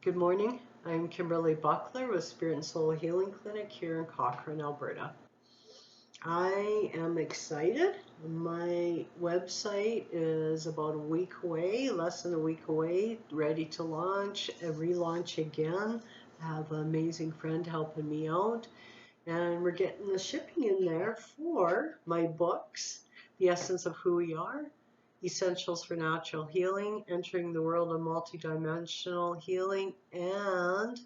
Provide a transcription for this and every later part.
Good morning. I'm Kimberley Buckler with Spirit and Soul Healing Clinic here in Cochrane, Alberta. I am excited. My website is about a week away, less than a week away, ready to launch, relaunch again. I have an amazing friend helping me out, and we're getting the shipping in there for my books, The Essence of Who We Are, Essentials for Natural Healing, Entering the World of Multidimensional Healing, and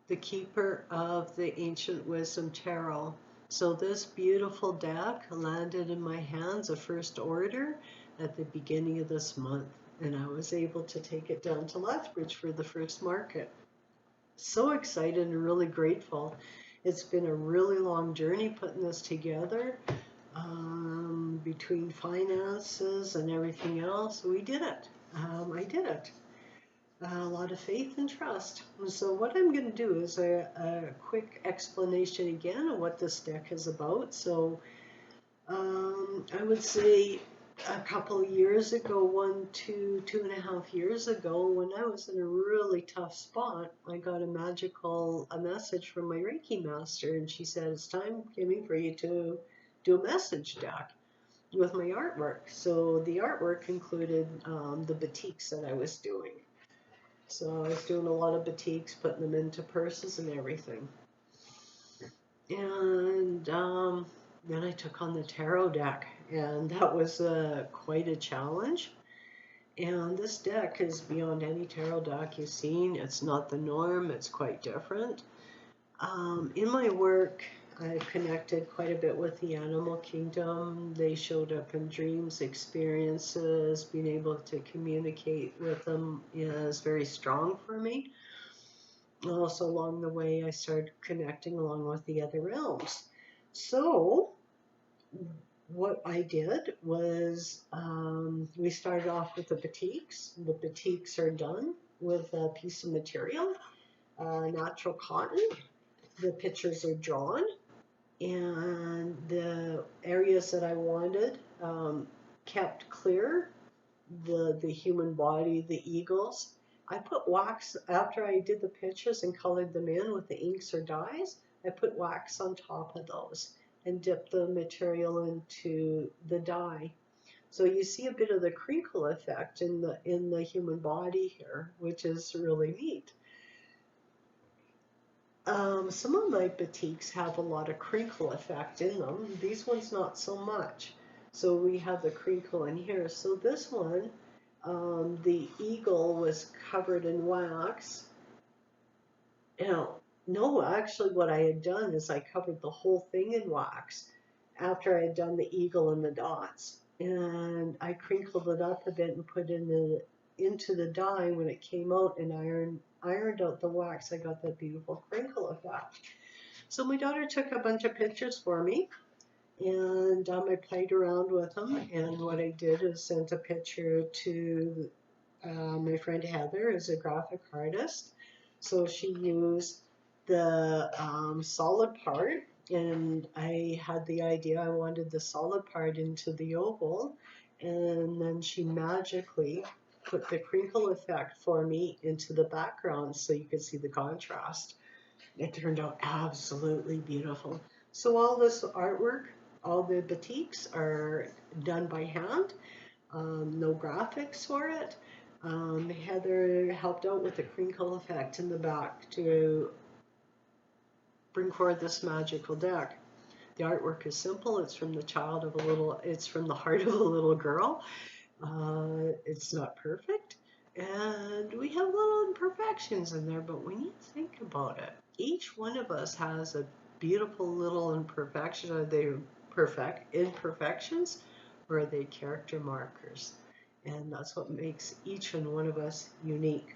The Keeper of the Ancient Wisdom Tarot. So this beautiful deck landed in my hands, a first order, at the beginning of this month, and I was able to take it down to Lethbridge for the first market. So excited and really grateful. It's been a really long journey putting this together. Between finances and everything else, we did it. I did it. A lot of faith and trust. And so what I'm going to do is a quick explanation again of what this deck is about. So I would say a couple of years ago, 2.5 years ago, when I was in a really tough spot, I got a message from my Reiki Master, and she said, "It's time, Kimmy, for you to do a message deck with my artwork." So the artwork included the batiks that I was doing. So I was doing a lot of batiks, putting them into purses and everything. And then I took on the tarot deck, and that was quite a challenge. And this deck is beyond any tarot deck you've seen. It's not the norm. It's quite different. In my work, I've connected quite a bit with the animal kingdom. They showed up in dreams, experiences, being able to communicate with them is very strong for me. Also, along the way, I started connecting along with the other realms. So, what I did was we started off with the batiks. The batiks are done with a piece of material, natural cotton. The pictures are drawn, and the areas that I wanted kept clear. The human body, the eagles. I put wax, after I did the pictures and colored them in with the inks or dyes, I put wax on top of those and dipped the material into the dye. So you see a bit of the crinkle effect in the human body here, which is really neat. Some of my batiks have a lot of crinkle effect in them. These ones not so much. So we have the crinkle in here. So this one, the eagle was covered in wax. No, actually what I had done is I covered the whole thing in wax after I had done the eagle and the dots. And I crinkled it up a bit and put it into the dye. When it came out and ironed out the wax, I got that beautiful crinkle effect. So my daughter took a bunch of pictures for me, and I played around with them. And what I did is sent a picture to my friend Heather, who's a graphic artist. So she used the solid part, and I had the idea I wanted the solid part into the oval, and then she magically put the crinkle effect for me into the background so you could see the contrast. It turned out absolutely beautiful. So all this artwork, all the batiks are done by hand, no graphics for it. Heather helped out with the crinkle effect in the back to bring forward this magical deck. The artwork is simple. It's from the heart of a little girl. It's not perfect, and we have little imperfections in there, but when you think about it, each one of us has a beautiful little imperfection. Are they imperfections, or are they character markers? And that's what makes each and one of us unique.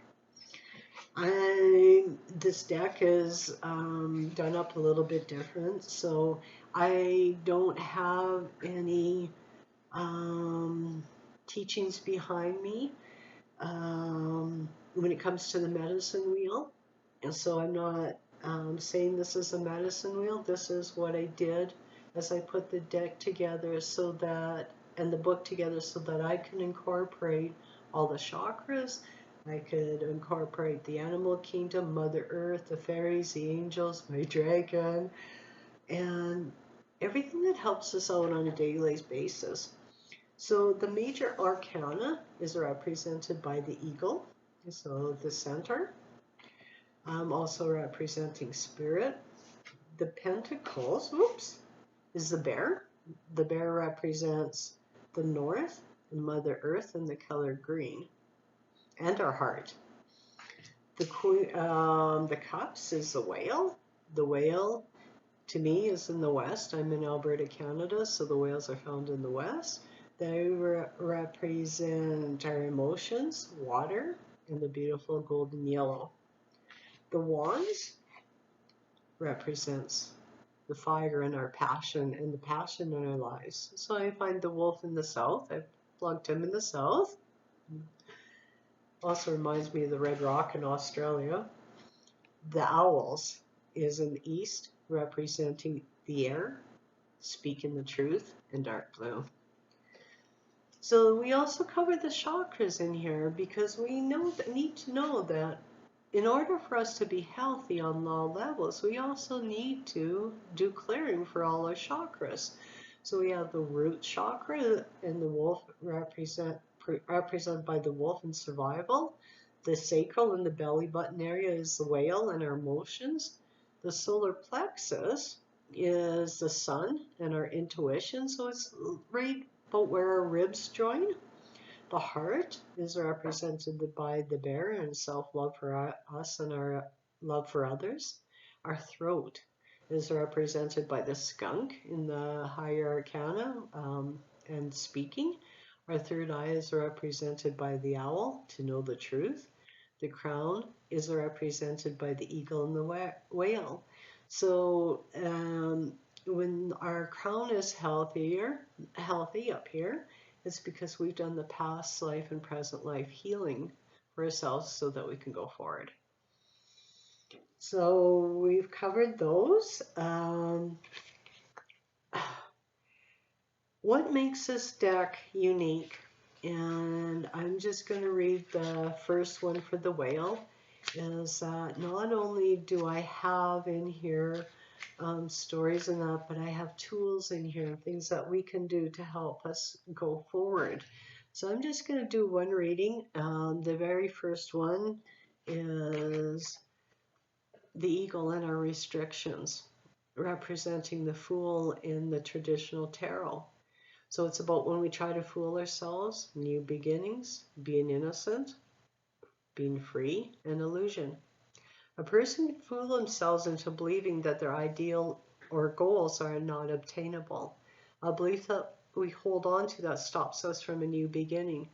This deck is done up a little bit different, so I don't have any teachings behind me when it comes to the medicine wheel. And so I'm not saying this is a medicine wheel. This is what I did as I put the deck together and the book together so that I can incorporate all the chakras I could incorporate the animal kingdom, Mother Earth, the fairies, the angels, my dragon, and everything that helps us out on a daily basis. So the major arcana is represented by the eagle, so the center. I'm also representing spirit. The pentacles, whoops, is the bear. The bear represents the north, and Mother Earth, and the color green, and our heart. The queen, the cups is the whale. The whale, to me, is in the west. I'm in Alberta, Canada, so the whales are found in the west. They represent our emotions, water, and the beautiful golden yellow. The wands represents the fire and our passion and the passion in our lives. So I find the wolf in the south. I've plugged him in the south. Also reminds me of the red rock in Australia. The owls is in the east, representing the air, speaking the truth, and dark blue. So we also cover the chakras in here because we need to know that in order for us to be healthy on all levels, we also need to do clearing for all our chakras. So we have the root chakra and the wolf represented by the wolf in survival. The sacral and the belly button area is the whale and our emotions. The solar plexus is the sun and our intuition. So it's right about where our ribs join. The heart is represented by the bear and self-love for us and our love for others. Our throat is represented by the skunk in the higher arcana and speaking. Our third eye is represented by the owl, to know the truth. The crown is represented by the eagle and the whale. So when our crown is healthy up here, it's because we've done the past life and present life healing for ourselves so that we can go forward. So we've covered those. What makes this deck unique? And I'm just going to read the first one for the whale. Is that not only do I have in here stories and that, but I have tools in here, things that we can do to help us go forward. So I'm just going to do one reading. The very first one is the eagle and our restrictions, representing the fool in the traditional tarot. So it's about when we try to fool ourselves, new beginnings, being innocent, being free, and illusion. A person can fool themselves into believing that their ideal or goals are not obtainable. A belief that we hold on to that stops us from a new beginning.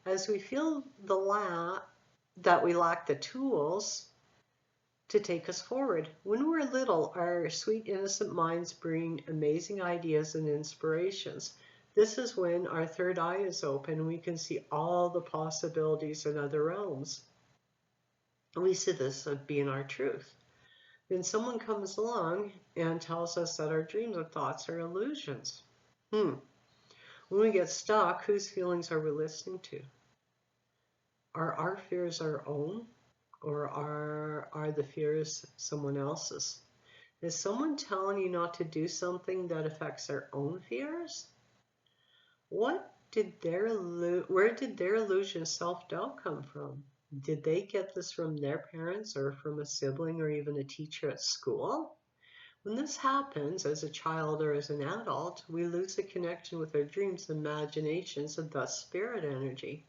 As we feel that we lack the tools to take us forward. When we're little, our sweet innocent minds bring amazing ideas and inspirations. This is when our third eye is open and we can see all the possibilities in other realms. We see this as being our truth. Then someone comes along and tells us that our dreams and thoughts are illusions. When we get stuck, whose feelings are we listening to? Are our fears our own, or are the fears someone else's? Is someone telling you not to do something that affects their own fears? Where did their illusion of self-doubt come from? Did they get this from their parents or from a sibling or even a teacher at school? When this happens as a child or as an adult, we lose the connection with our dreams, imaginations, and thus spirit energy.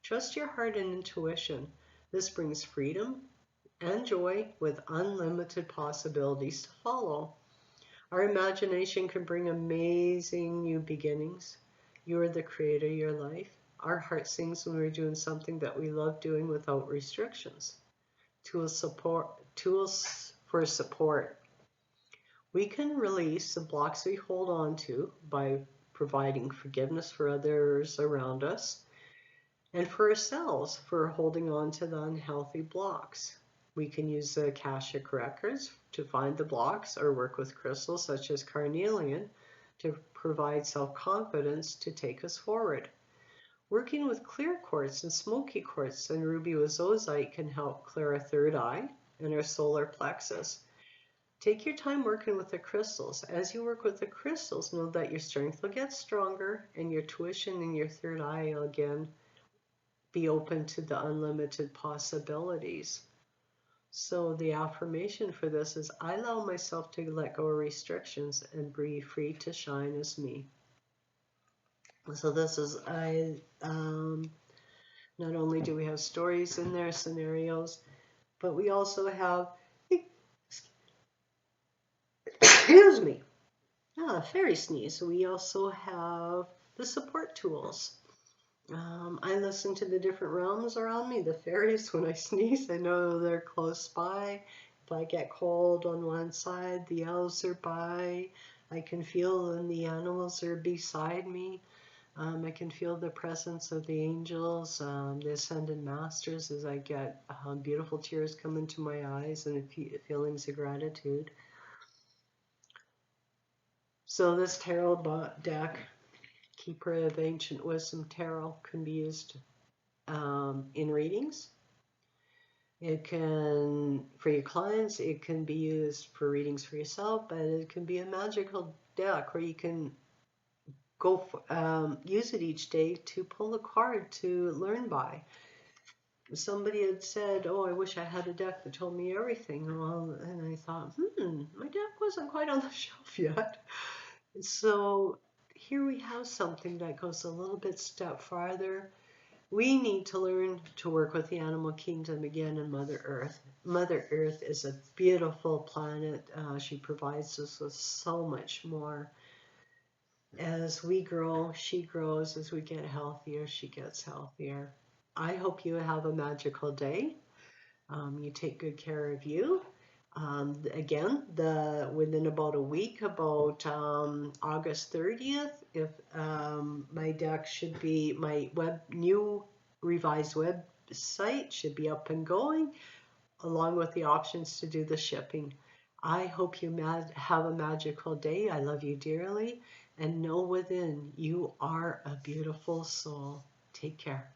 Trust your heart and intuition. This brings freedom and joy with unlimited possibilities to follow. Our imagination can bring amazing new beginnings. You are the creator of your life. Our heart sings when we're doing something that we love doing without restrictions. Tools for support. We can release the blocks we hold on to by providing forgiveness for others around us and for ourselves for holding on to the unhealthy blocks. We can use the Akashic records to find the blocks or work with crystals such as carnelian to provide self-confidence to take us forward. Working with clear quartz and smoky quartz and ruby with zoisite can help clear our third eye and our solar plexus. Take your time working with the crystals. As you work with the crystals, know that your strength will get stronger and your tuition in your third eye will again be open to the unlimited possibilities. So the affirmation for this is, I allow myself to let go of restrictions and be free to shine as me. So this is, not only do we have stories in there, scenarios, but we also have, excuse me, fairy sneeze. So we also have the support tools. I listen to the different realms around me, the fairies. When I sneeze, I know they're close by. If I get cold on one side, the elves are by. I can feel when the animals are beside me. I can feel the presence of the angels, the ascended masters, as I get beautiful tears come into my eyes and feelings of gratitude. So this tarot deck, Keeper of Ancient Wisdom Tarot, can be used in readings. It can, for your clients, it can be used for readings for yourself, but it can be a magical deck where you can go use it each day to pull a card to learn by. Somebody had said, oh, I wish I had a deck that told me everything. Well, and I thought, my deck wasn't quite on the shelf yet. So here we have something that goes a little bit step farther. We need to learn to work with the animal kingdom again and Mother Earth. Mother Earth is a beautiful planet. She provides us with so much more. As we grow, she grows. As we get healthier, she gets healthier. I hope you have a magical day. You take good care of you. Again, within about a week, about August 30th, if my deck should be, my new revised website should be up and going, along with the options to do the shipping. I hope you have a magical day. I love you dearly, and know within you are a beautiful soul. Take care.